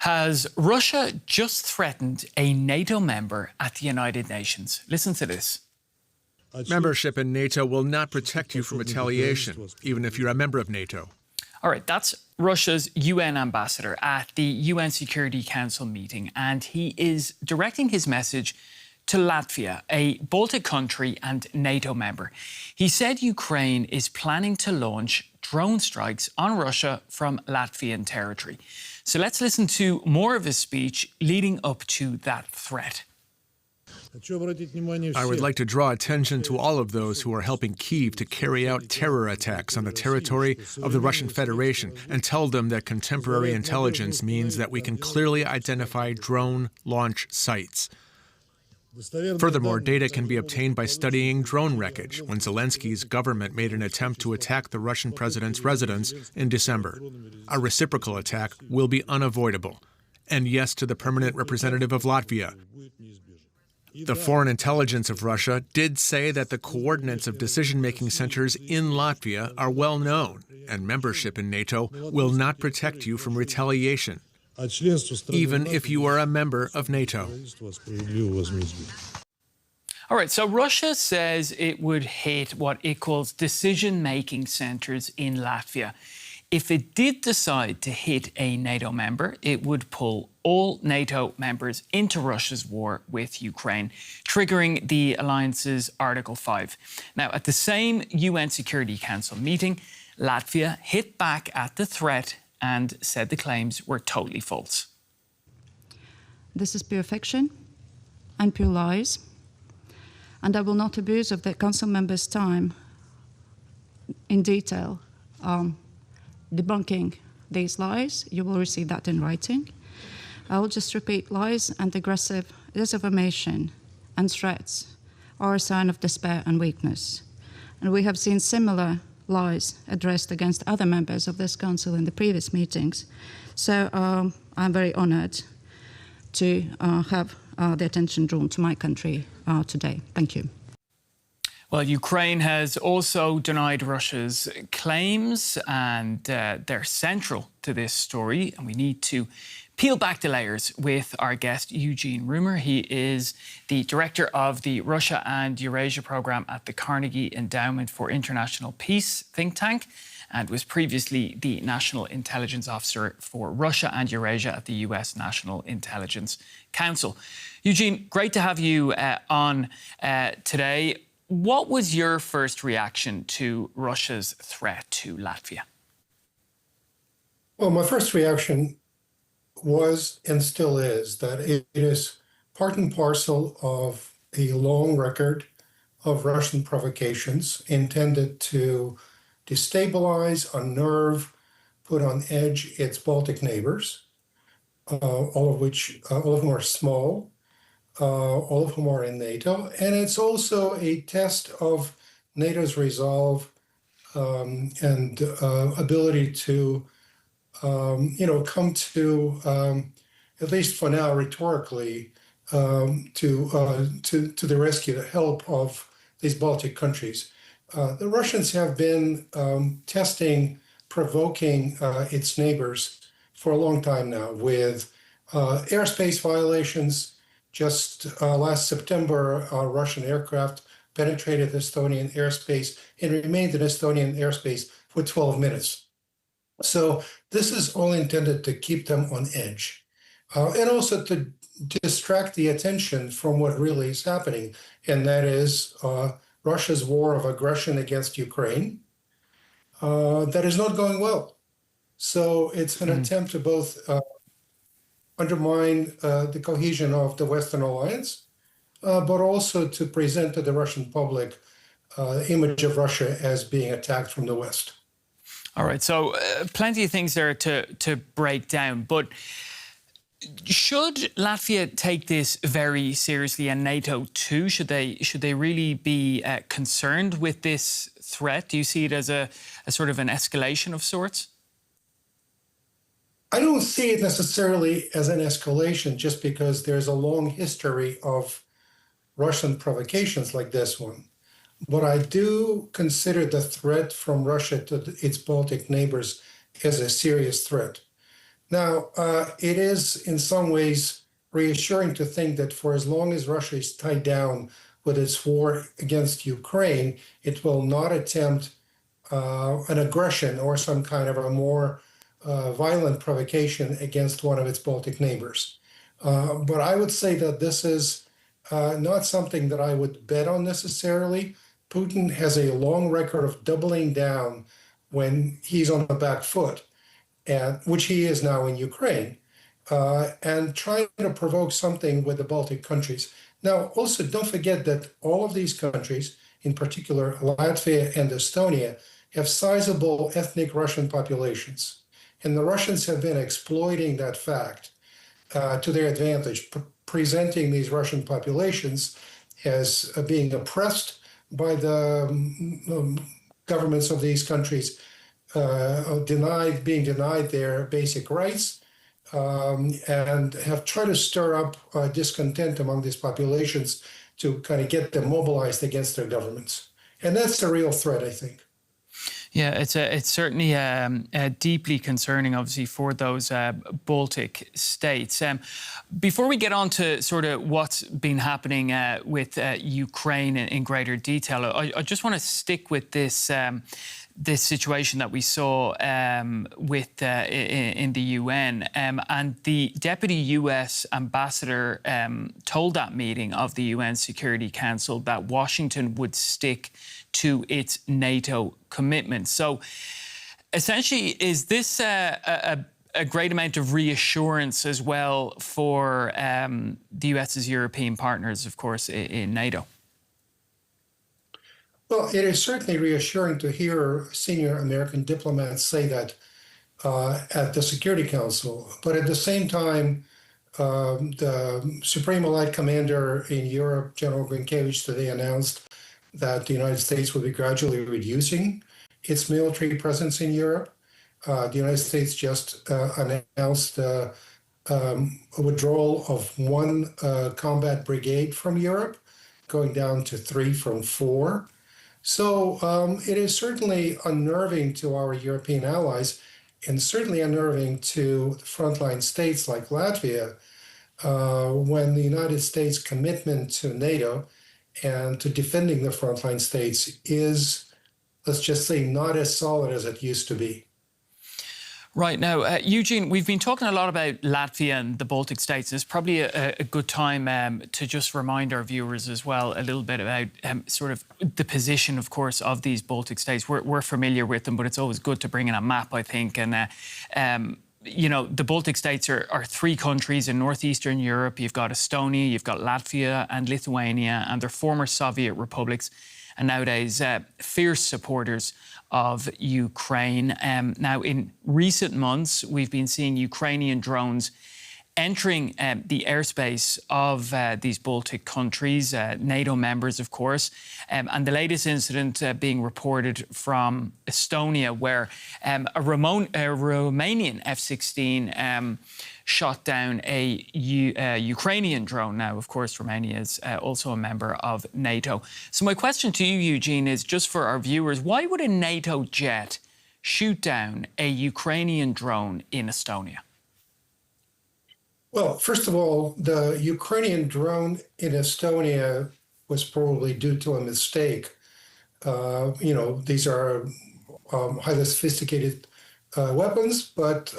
Has Russia just threatened a NATO member at the United Nations? Listen to this. Membership in NATO will not protect you from retaliation, even if you're a member of NATO. All right, that's Russia's UN ambassador at the UN Security Council meeting, and he is directing his message to Latvia, a Baltic country and NATO member. He said Ukraine is planning to launch drone strikes on Russia from Latvian territory. So let's listen to more of his speech leading up to that threat. I would like to draw attention to all of those who are helping Kyiv to carry out terror attacks on the territory of the Russian Federation and tell them that contemporary intelligence means that we can clearly identify drone launch sites. Furthermore, data can be obtained by studying drone wreckage when Zelensky's government made an attempt to attack the Russian president's residence in December. A reciprocal attack will be unavoidable. And yes to the permanent representative of Latvia. The foreign intelligence of Russia did say that the coordinates of decision-making centers in Latvia are well known, and membership in NATO will not protect you from retaliation, even if you are a member of NATO. All right, so Russia says it would hit what it calls decision-making centres in Latvia. If it did decide to hit a NATO member, it would pull all NATO members into Russia's war with Ukraine, triggering the alliance's Article 5. Now, at the same UN Security Council meeting, Latvia hit back at the threat and said the claims were totally false. This is pure fiction and pure lies, and I will not abuse of the Council members' time in detail debunking these lies. You will receive that in writing. I will just repeat: lies and aggressive disinformation and threats are a sign of despair and weakness. And we have seen similar lies addressed against other members of this council in the previous meetings. So I'm very honored to have the attention drawn to my country today. Thank you. Well, Ukraine has also denied Russia's claims, and they're central to this story. And we need to peel back the layers with our guest, Eugene Rumer. He is the director of the Russia and Eurasia program at the Carnegie Endowment for International Peace think tank, and was previously the National Intelligence Officer for Russia and Eurasia at the US National Intelligence Council. Eugene, great to have you on today. What was your first reaction to Russia's threat to Latvia? Well, my first reaction was and still is that it is part and parcel of a long record of Russian provocations intended to destabilize, unnerve, put on edge its Baltic neighbors, all of whom are small, all of whom are in NATO. And it's also a test of NATO's resolve and ability to come to, at least for now, rhetorically, to the rescue, the help of these Baltic countries. The Russians have been testing, provoking its neighbors for a long time now with airspace violations. Just last September, Russian aircraft penetrated Estonian airspace and remained in Estonian airspace for 12 minutes. So this is all intended to keep them on edge and also to distract the attention from what really is happening, and that is Russia's war of aggression against Ukraine that is not going well. So it's an attempt to both undermine the cohesion of the Western alliance, but also to present to the Russian public the image of Russia as being attacked from the West. All right, so plenty of things there to break down, but should Latvia take this very seriously, and NATO too? Should they really be concerned with this threat? Do you see it as a sort of an escalation of sorts? I don't see it necessarily as an escalation just because there's a long history of Russian provocations like this one. But I do consider the threat from Russia to its Baltic neighbors as a serious threat. Now, it is in some ways reassuring to think that for as long as Russia is tied down with its war against Ukraine, it will not attempt an aggression or some kind of a more violent provocation against one of its Baltic neighbors. But I would say that this is not something that I would bet on necessarily. Putin has a long record of doubling down when he's on the back foot, and which he is now in Ukraine, and trying to provoke something with the Baltic countries. Now, also, don't forget that all of these countries, in particular Latvia and Estonia, have sizable ethnic Russian populations. And the Russians have been exploiting that fact to their advantage, presenting these Russian populations as being oppressed by the governments of these countries, being denied their basic rights, and have tried to stir up discontent among these populations to kind of get them mobilized against their governments. And that's a real threat, I think. Yeah, it's certainly deeply concerning, obviously, for those Baltic states. Before we get on to sort of what's been happening with Ukraine in greater detail, I just want to stick with this this situation that we saw with in the UN, and the deputy US ambassador told that meeting of the UN Security Council that Washington would stick to its NATO commitment. So essentially, is this a great amount of reassurance as well for the US's European partners, of course, in NATO? Well, it is certainly reassuring to hear senior American diplomats say that at the Security Council. But at the same time, the Supreme Allied Commander in Europe, General Grinkiewicz, today announced that the United States will be gradually reducing its military presence in Europe. The United States just announced a withdrawal of one combat brigade from Europe, going down to 3 from 4. So it is certainly unnerving to our European allies, and certainly unnerving to the frontline states like Latvia, when the United States' commitment to NATO and to defending the frontline states is, let's just say, not as solid as it used to be. Right. Now, Eugene, we've been talking a lot about Latvia and the Baltic states. It's probably a good time to just remind our viewers as well a little bit about sort of the position, of course, of these Baltic states. We're familiar with them, but it's always good to bring in a map, I think. And, you know, the Baltic states are 3 countries in northeastern Europe. You've got Estonia, you've got Latvia and Lithuania, and they're former Soviet republics, and nowadays fierce supporters of Ukraine. Now, in recent months, we've been seeing Ukrainian drones entering the airspace of these Baltic countries, NATO members, of course, and the latest incident being reported from Estonia, where a Romanian F-16 shot down a Ukrainian drone. Now, of course, Romania is also a member of NATO. So my question to you, Eugene, is just for our viewers, why would a NATO jet shoot down a Ukrainian drone in Estonia? Well, first of all, the Ukrainian drone in Estonia was probably due to a mistake. You know, these are highly sophisticated weapons, but,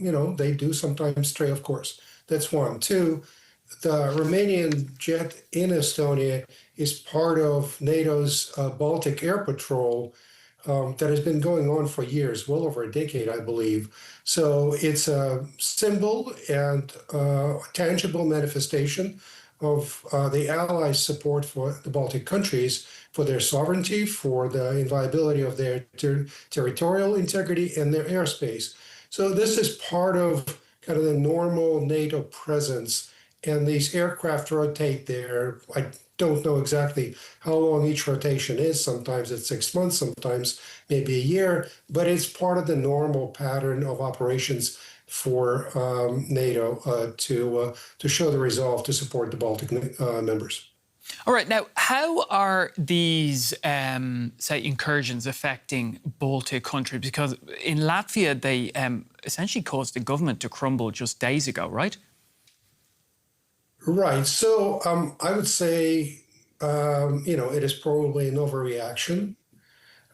you know, they do sometimes stray, of course. That's one. 2, the Romanian jet in Estonia is part of NATO's Baltic Air Patrol that has been going on for years, well over a decade, I believe. So it's a symbol and tangible manifestation of the Allies' support for the Baltic countries, for their sovereignty, for the inviolability of their territorial integrity and their airspace. So this is part of kind of the normal NATO presence, and these aircraft rotate there. I don't know exactly how long each rotation is. Sometimes it's 6 months, sometimes maybe a year, but it's part of the normal pattern of operations for NATO to show the resolve to support the Baltic members. All right, now, how are these, say, incursions affecting Baltic countries? Because in Latvia, they essentially caused the government to crumble just days ago, right? Right. So I would say, it is probably an overreaction.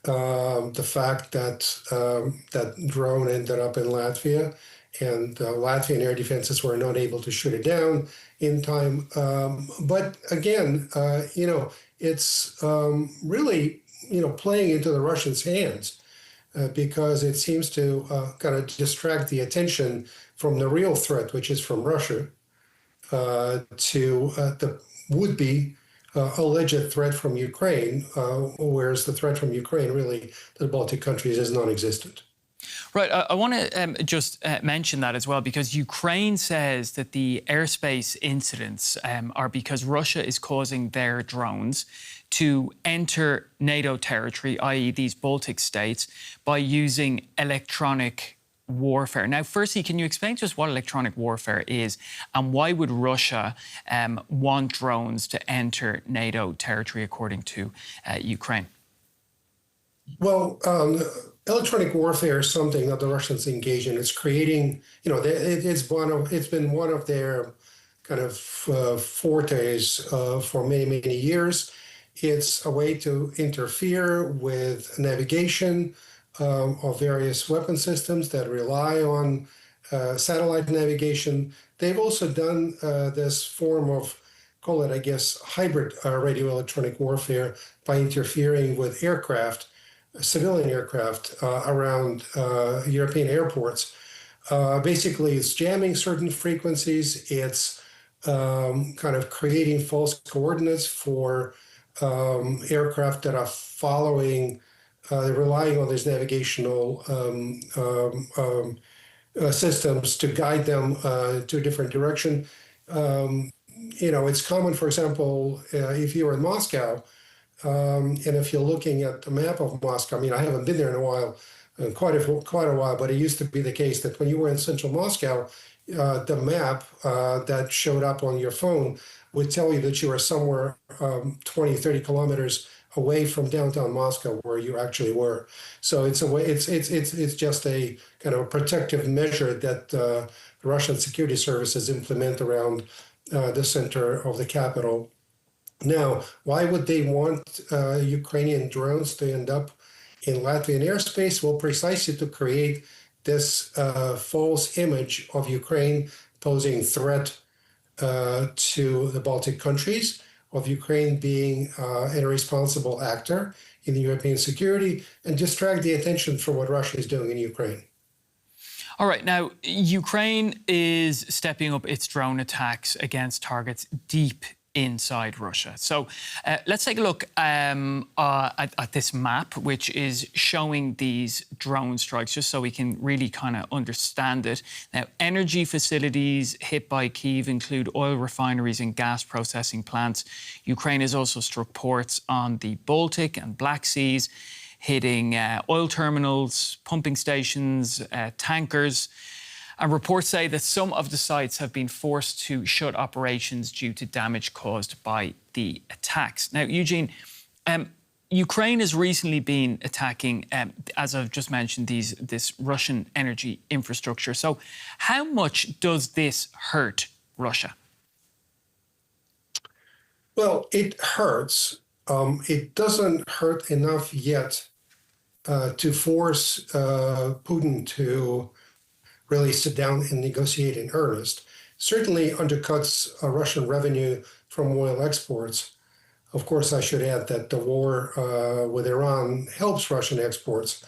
The fact that that drone ended up in Latvia and Latvian air defenses were not able to shoot it down in time. But again, it's really, playing into the Russians' hands because it seems to kind of distract the attention from the real threat, which is from Russia, to the would-be alleged threat from Ukraine, whereas the threat from Ukraine really, the Baltic countries, is non-existent. Right, I want to just mention that as well, because Ukraine says that the airspace incidents are because Russia is causing their drones to enter NATO territory, i.e. these Baltic states, by using electronic warfare. Now, firstly, can you explain to us what electronic warfare is and why would Russia want drones to enter NATO territory, according to Ukraine? Well, electronic warfare is something that the Russians engage in. It's creating, it's been one of their kind of fortes for many, many years. It's a way to interfere with navigation of various weapon systems that rely on satellite navigation. They've also done this form of, call it, I guess, hybrid radio electronic warfare by interfering with aircraft, civilian aircraft around European airports. Basically, it's jamming certain frequencies. It's kind of creating false coordinates for aircraft that are following, they're relying on these navigational systems to guide them to a different direction. It's common, for example, if you're in Moscow, and if you're looking at the map of Moscow, I mean, I haven't been there in a while, quite a while, but it used to be the case that when you were in central Moscow, the map that showed up on your phone would tell you that you were somewhere 20, 30 kilometers away from downtown Moscow where you actually were. So it's a way, it's just a kind of a protective measure that the Russian security services implement around the center of the capital. Now, why would they want Ukrainian drones to end up in Latvian airspace? Well, precisely to create this false image of Ukraine posing threat to the Baltic countries, of Ukraine being an irresponsible actor in the European security, and distract the attention from what Russia is doing in Ukraine. All right, now, Ukraine is stepping up its drone attacks against targets deep inside Russia. So let's take a look at this map, which is showing these drone strikes, just so we can really kind of understand it. Now, energy facilities hit by Kyiv include oil refineries and gas processing plants. Ukraine has also struck ports on the Baltic and Black Seas, hitting oil terminals, pumping stations, tankers. And reports say that some of the sites have been forced to shut operations due to damage caused by the attacks. Now, Eugene, Ukraine has recently been attacking, as I've just mentioned, this Russian energy infrastructure. So how much does this hurt Russia? Well, it hurts. It doesn't hurt enough yet to force Putin to really sit down and negotiate in earnest. Certainly undercuts Russian revenue from oil exports. Of course, I should add that the war with Iran helps Russian exports,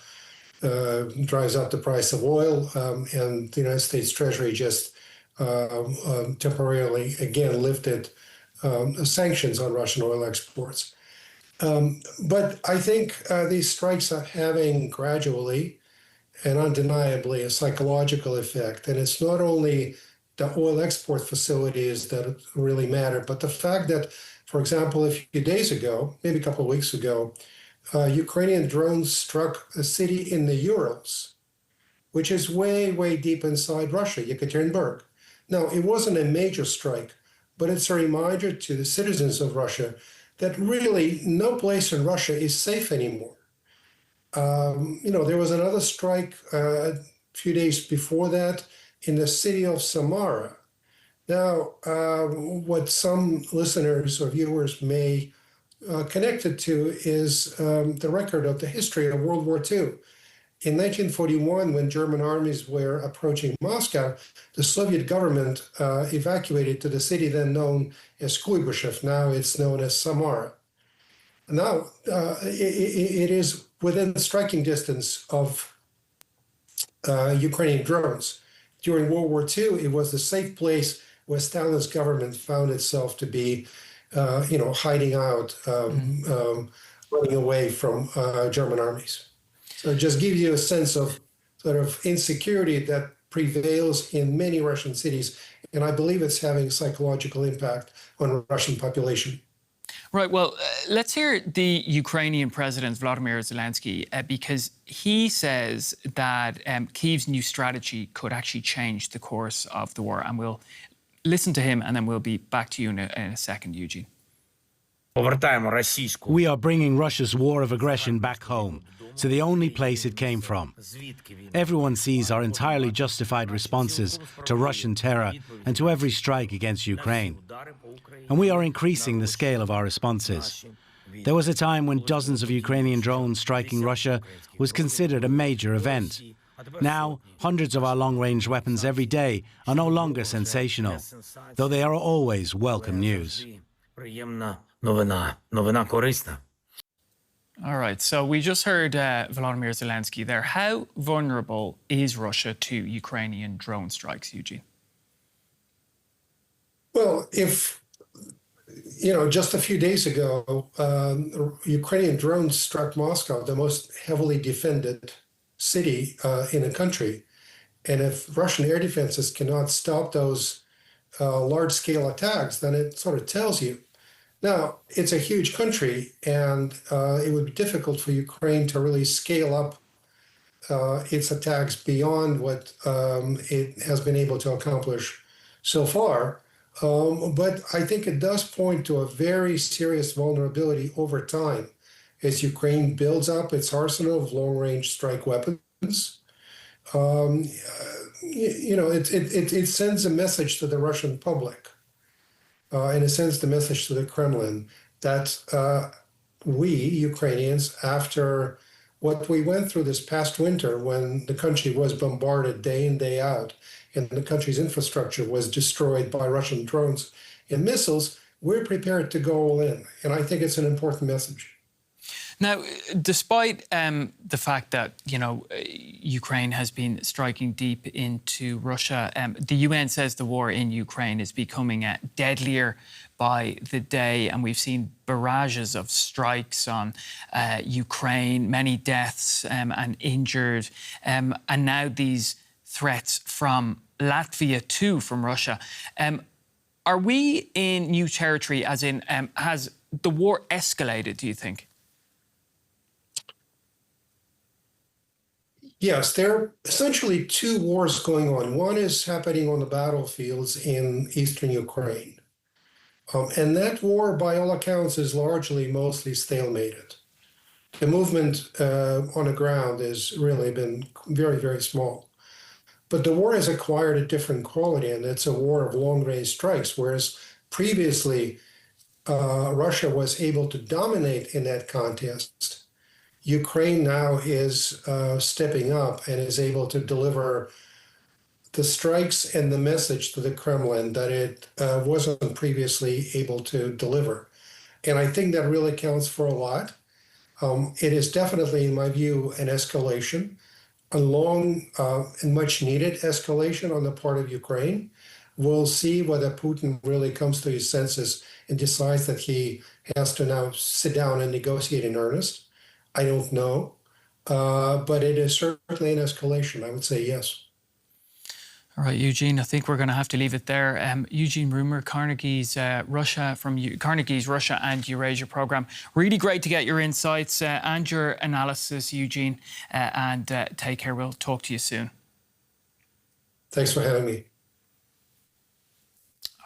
drives up the price of oil, and the United States Treasury just temporarily, again, lifted sanctions on Russian oil exports. But I think these strikes are having gradually and undeniably a psychological effect. And it's not only the oil export facilities that really matter, but the fact that, for example, a few days ago, maybe a couple of weeks ago, Ukrainian drones struck a city in the Urals, which is way, way deep inside Russia, Yekaterinburg. Now, it wasn't a major strike, but it's a reminder to the citizens of Russia that really no place in Russia is safe anymore. There was another strike a few days before that in the city of Samara. Now, what some listeners or viewers may connect it to is the record of the history of World War II. In 1941, when German armies were approaching Moscow, the Soviet government evacuated to the city then known as Kuibyshev. Now it's known as Samara. Now it is within striking distance of Ukrainian drones. During World War II, it was the safe place where Stalin's government found itself to be, hiding out, running away from German armies. So it just gives you a sense of sort of insecurity that prevails in many Russian cities. And I believe it's having psychological impact on the Russian population. Right, well, let's hear the Ukrainian President, Volodymyr Zelensky, because he says that Kyiv's new strategy could actually change the course of the war. And we'll listen to him, and then we'll be back to you in a second, Eugene. We are bringing Russia's war of aggression back home, to the only place it came from. Everyone sees our entirely justified responses to Russian terror and to every strike against Ukraine. And we are increasing the scale of our responses. There was a time when dozens of Ukrainian drones striking Russia was considered a major event. Now, hundreds of our long-range weapons every day are no longer sensational, though they are always welcome news. All right, so we just heard Volodymyr Zelensky there. How vulnerable is Russia to Ukrainian drone strikes, Eugene? Well, just a few days ago, Ukrainian drones struck Moscow, the most heavily defended city in the country. And if Russian air defenses cannot stop those large-scale attacks, then it sort of tells you. Now, it's a huge country, and it would be difficult for Ukraine to really scale up its attacks beyond what it has been able to accomplish so far. But I think it does point to a very serious vulnerability over time as Ukraine builds up its arsenal of long-range strike weapons. It sends a message to the Russian public. And it sends the message to the Kremlin that we, Ukrainians, after what we went through this past winter when the country was bombarded day in, day out, and the country's infrastructure was destroyed by Russian drones and missiles, we're prepared to go all in. And I think it's an important message. Now, despite the fact that, Ukraine has been striking deep into Russia, the UN says the war in Ukraine is becoming deadlier by the day. And we've seen barrages of strikes on Ukraine, many deaths and injured. And now these threats from Latvia too, from Russia. Are we in new territory, as in, has the war escalated, do you think? Yes, there are essentially two wars going on. One is happening on the battlefields in eastern Ukraine. And that war, by all accounts, is mostly stalemated. The movement on the ground has really been very, very small. But the war has acquired a different quality, and it's a war of long-range strikes, whereas previously Russia was able to dominate in that contest. Ukraine now is stepping up and is able to deliver the strikes and the message to the Kremlin that it wasn't previously able to deliver. And I think that really counts for a lot. It is definitely, in my view, an escalation, a long and much needed escalation on the part of Ukraine. We'll see whether Putin really comes to his senses and decides that he has to now sit down and negotiate in earnest. I don't know, but it is certainly an escalation. I would say yes. All right, Eugene, I think we're going to have to leave it there. Eugene Rumer, Carnegie's Carnegie's Russia and Eurasia programme. Really great to get your insights and your analysis, Eugene. And take care. We'll talk to you soon. Thanks for having me.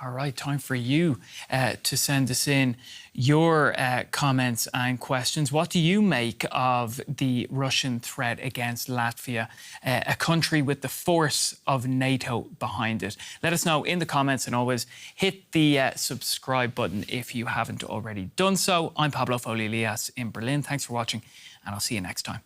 All right, time for you to send us in your comments and questions. What do you make of the Russian threat against Latvia, a country with the force of NATO behind it? Let us know in the comments, and always hit the subscribe button if you haven't already done so. I'm Pablo Foley-Elias in Berlin. Thanks for watching, and I'll see you next time.